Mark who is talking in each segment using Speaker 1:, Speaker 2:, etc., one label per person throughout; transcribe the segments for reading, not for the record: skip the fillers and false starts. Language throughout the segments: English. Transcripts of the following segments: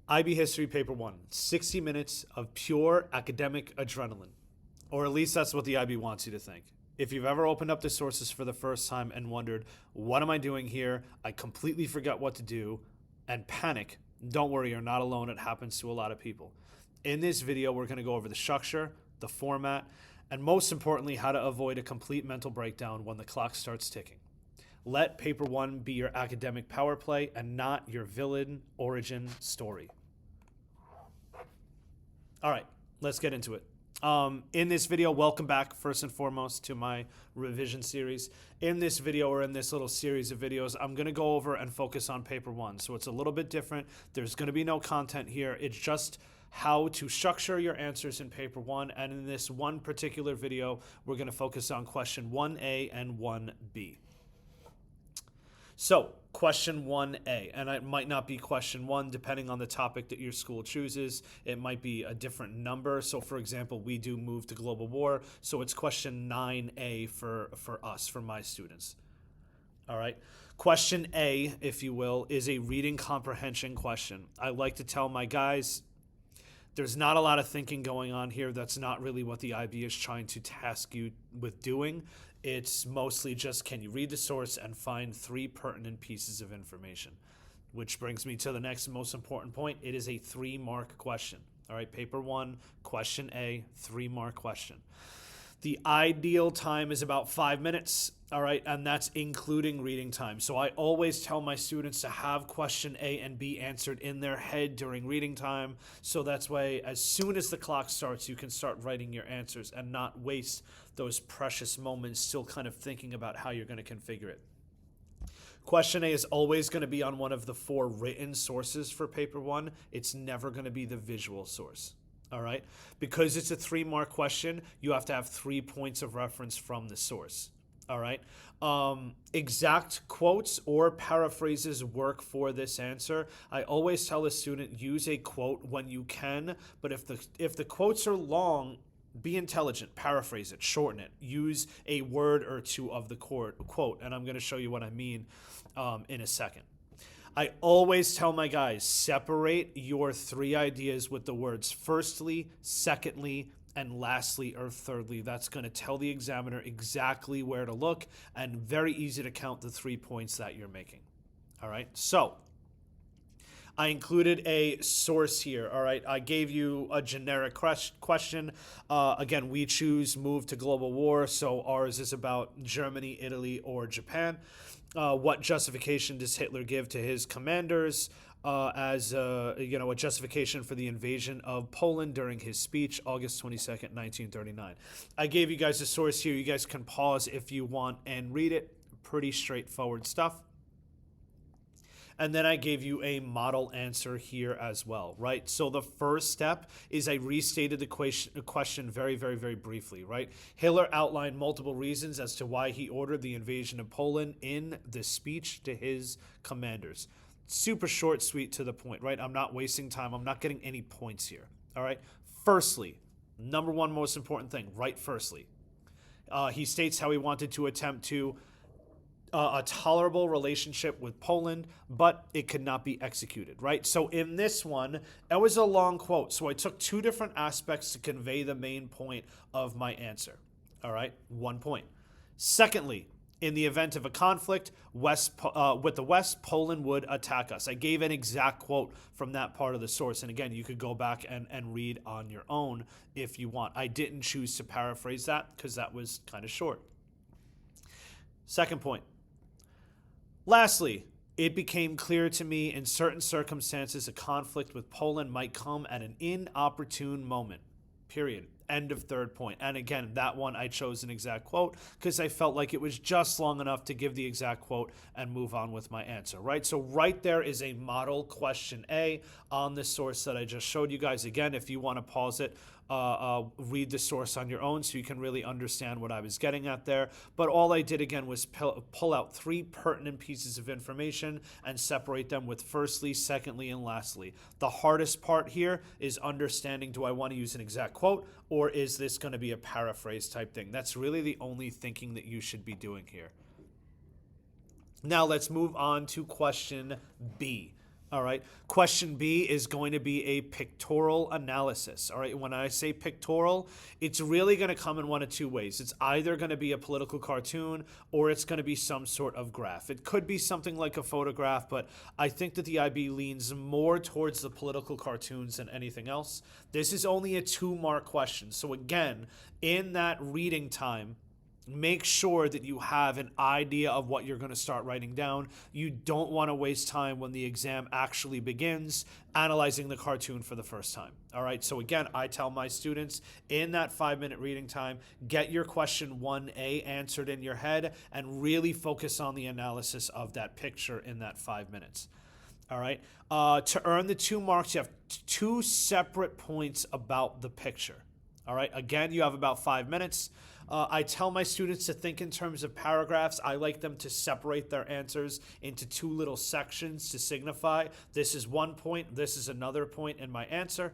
Speaker 1: IB History Paper 1, 60 minutes of pure academic adrenaline. Or at least that's what the IB wants you to think. If you've ever opened up the sources for the first time and wondered, what am I doing here? I completely forgot what to do, and panic, don't worry, you're not alone. It happens to a lot of people. In this video, we're going to go over the structure, the format, and most importantly, how to avoid a complete mental breakdown when the clock starts ticking. Let Paper 1 be your academic power play and not your villain origin story. All right, let's get into it. In this video, welcome back first and foremost to my revision series. In this video, or in this little series of videos, I'm going to go over and focus on Paper 1. So it's a little bit different. There's going to be no content here. It's just how to structure your answers in Paper 1. And in this one particular video, we're going to focus on question 1A and 1B. So, question 1A, and it might not be question 1 depending on the topic that your school chooses. It might be a different number. So, for example, we do move to global war, so it's question 9A for us, for my students. All right. Question A, if you will, is a reading comprehension question. I like to tell my guys, there's not a lot of thinking going on here. That's not really what the IB is trying to task you with doing. It's mostly just, can you read the source and find 3 pertinent pieces of information? Which brings me to the next most important point. It is a 3-mark question. All right, Paper 1, question A, 3-mark question. The ideal time is about 5 minutes, all right, and that's including reading time. So I always tell my students to have question A and B answered in their head during reading time, so that's why as soon as the clock starts, you can start writing your answers and not waste those precious moments still kind of thinking about how you're going to configure it. Question A is always going to be on one of the 4 written sources for Paper 1. It's never going to be the visual source. All right, because it's a 3-mark question, you have to have 3 points of reference from the source. All right, exact quotes or paraphrases work for this answer. I always tell a student, use a quote when you can, but if the quotes are long, be intelligent, paraphrase it, shorten it, use a word or 2 of the quote, and I'm going to show you what I mean in a second. I always tell my guys, separate your 3 ideas with the words firstly, secondly, and lastly or thirdly. That's going to tell the examiner exactly where to look and very easy to count the 3 points that you're making. All right, so I included a source here, all right? I gave you a generic question. Again, we choose move to global war, so ours is about Germany, Italy, or Japan. What justification does Hitler give to his commanders as a justification for the invasion of Poland during his speech, August 22nd, 1939? I gave you guys a source here. You guys can pause if you want and read it. Pretty straightforward stuff. And then I gave you a model answer here as well, right? So the first step is I restated the question very, very, very briefly, right? Hitler outlined multiple reasons as to why he ordered the invasion of Poland in the speech to his commanders. Super short, sweet, to the point, right? I'm not wasting time. I'm not getting any points here, all right? Firstly, number 1 most important thing, right firstly. He states how he wanted to attempt to a tolerable relationship with Poland, but it could not be executed, right? So in this one, it was a long quote. So I took 2 different aspects to convey the main point of my answer, all right? 1 point. Secondly, in the event of a conflict with the West, Poland would attack us. I gave an exact quote from that part of the source. And again, you could go back and read on your own if you want. I didn't choose to paraphrase that because that was kind of short. Second point. Lastly, it became clear to me in certain circumstances a conflict with Poland might come at an inopportune moment, period. End of third point. And again, that one I chose an exact quote because I felt like it was just long enough to give the exact quote and move on with my answer, right? So right there is a model question A on the source that I just showed you guys. Again, if you want to pause it, read the source on your own so you can really understand what I was getting at there. But all I did again was pull out 3 pertinent pieces of information and separate them with firstly, secondly, and lastly. The hardest part here is understanding, do I want to use an exact quote or is this going to be a paraphrase type thing? That's really the only thinking that you should be doing here. Now let's move on to question B. All right. Question B is going to be a pictorial analysis. All right. When I say pictorial, it's really going to come in one of two ways. It's either going to be a political cartoon or it's going to be some sort of graph. It could be something like a photograph, but I think that the IB leans more towards the political cartoons than anything else. This is only a 2-mark question. So again, in that reading time, make sure that you have an idea of what you're going to start writing down. You don't want to waste time when the exam actually begins analyzing the cartoon for the first time. All right. So again, I tell my students in that 5-minute reading time, get your question 1A answered in your head and really focus on the analysis of that picture in that 5 minutes. All right. To earn the 2 marks, you have 2 separate points about the picture. All right. Again, you have about 5 minutes. I tell my students to think in terms of paragraphs. I like them to separate their answers into 2 little sections to signify this is 1 point, this is another point in my answer.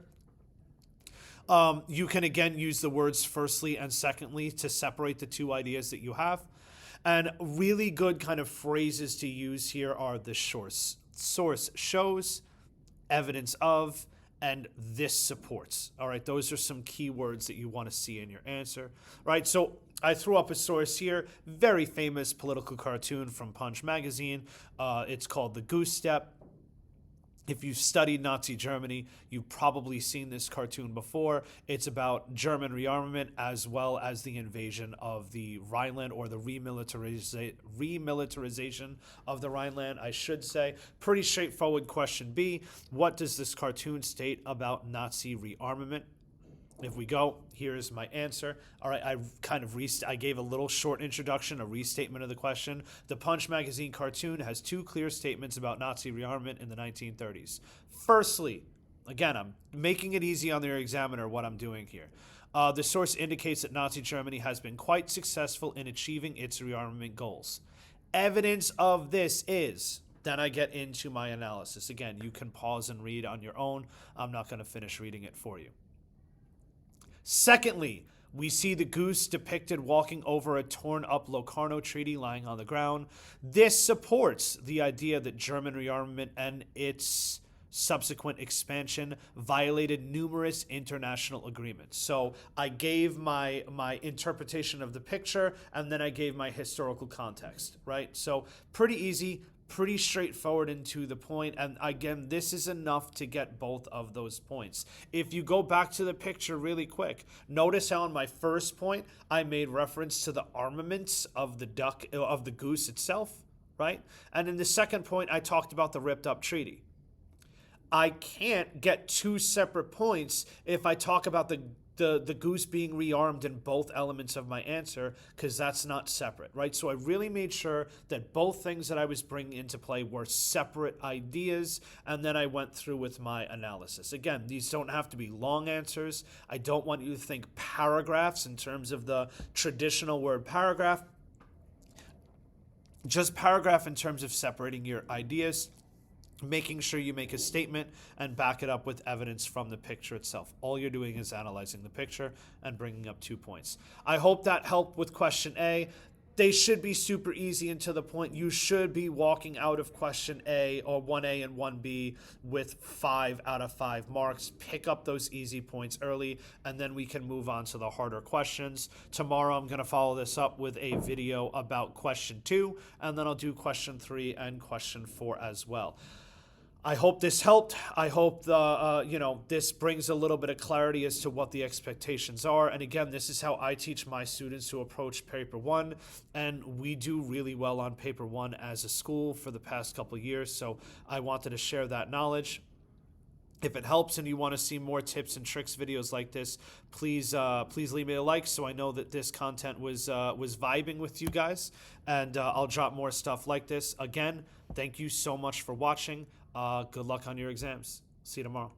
Speaker 1: You can again use the words firstly and secondly to separate the 2 ideas that you have. And really good kind of phrases to use here are the source shows, evidence of, and this supports. All right, those are some keywords that you want to see in your answer. Right, so I threw up a source here, very famous political cartoon from Punch magazine. It's called The Goose Step. If you've studied Nazi Germany, you've probably seen this cartoon before. It's about German rearmament as well as the invasion of the Rhineland, or the remilitarization of the Rhineland, I should say. Pretty straightforward question B. What does this cartoon state about Nazi rearmament? If we go, here's my answer. All right, I gave a little short introduction, a restatement of the question. The Punch magazine cartoon has 2 clear statements about Nazi rearmament in the 1930s. Firstly, again, I'm making it easy on your examiner what I'm doing here. The source indicates that Nazi Germany has been quite successful in achieving its rearmament goals. Evidence of this is... Then I get into my analysis. Again, you can pause and read on your own. I'm not going to finish reading it for you. Secondly, we see the goose depicted walking over a torn-up Locarno treaty lying on the ground. This supports the idea that German rearmament and its subsequent expansion violated numerous international agreements. So I gave my interpretation of the picture, and then I gave my historical context, right? So pretty easy. Pretty straightforward and to the point, and again, this is enough to get both of those points. If you go back to the picture really quick, notice how in my first point I made reference to the armaments of the goose itself, right? And in the second point I talked about the ripped up treaty. I can't get 2 separate points if I talk about the goose being rearmed in both elements of my answer, because that's not separate, right? So I really made sure that both things that I was bringing into play were separate ideas, and then I went through with my analysis. Again, these don't have to be long answers. I don't want you to think paragraphs in terms of the traditional word paragraph. Just paragraph in terms of separating your ideas, making sure you make a statement and back it up with evidence from the picture itself. All you're doing is analyzing the picture and bringing up 2 points. I hope that helped with question A. They should be super easy and to the point. You should be walking out of question A or 1A and 1B with 5 out of 5 marks. Pick up those easy points early, and then we can move on to the harder questions. Tomorrow I'm going to follow this up with a video about question 2, and then I'll do question 3 and question 4 as well. I hope this helped. I hope this brings a little bit of clarity as to what the expectations are. And again, this is how I teach my students to approach paper 1, and we do really well on paper 1 as a school for the past couple of years. So I wanted to share that knowledge. If it helps and you want to see more tips and tricks videos like this, please leave me a like so I know that this content was vibing with you guys, and I'll drop more stuff like this. Again, thank you so much for watching. Good luck on your exams. See you tomorrow.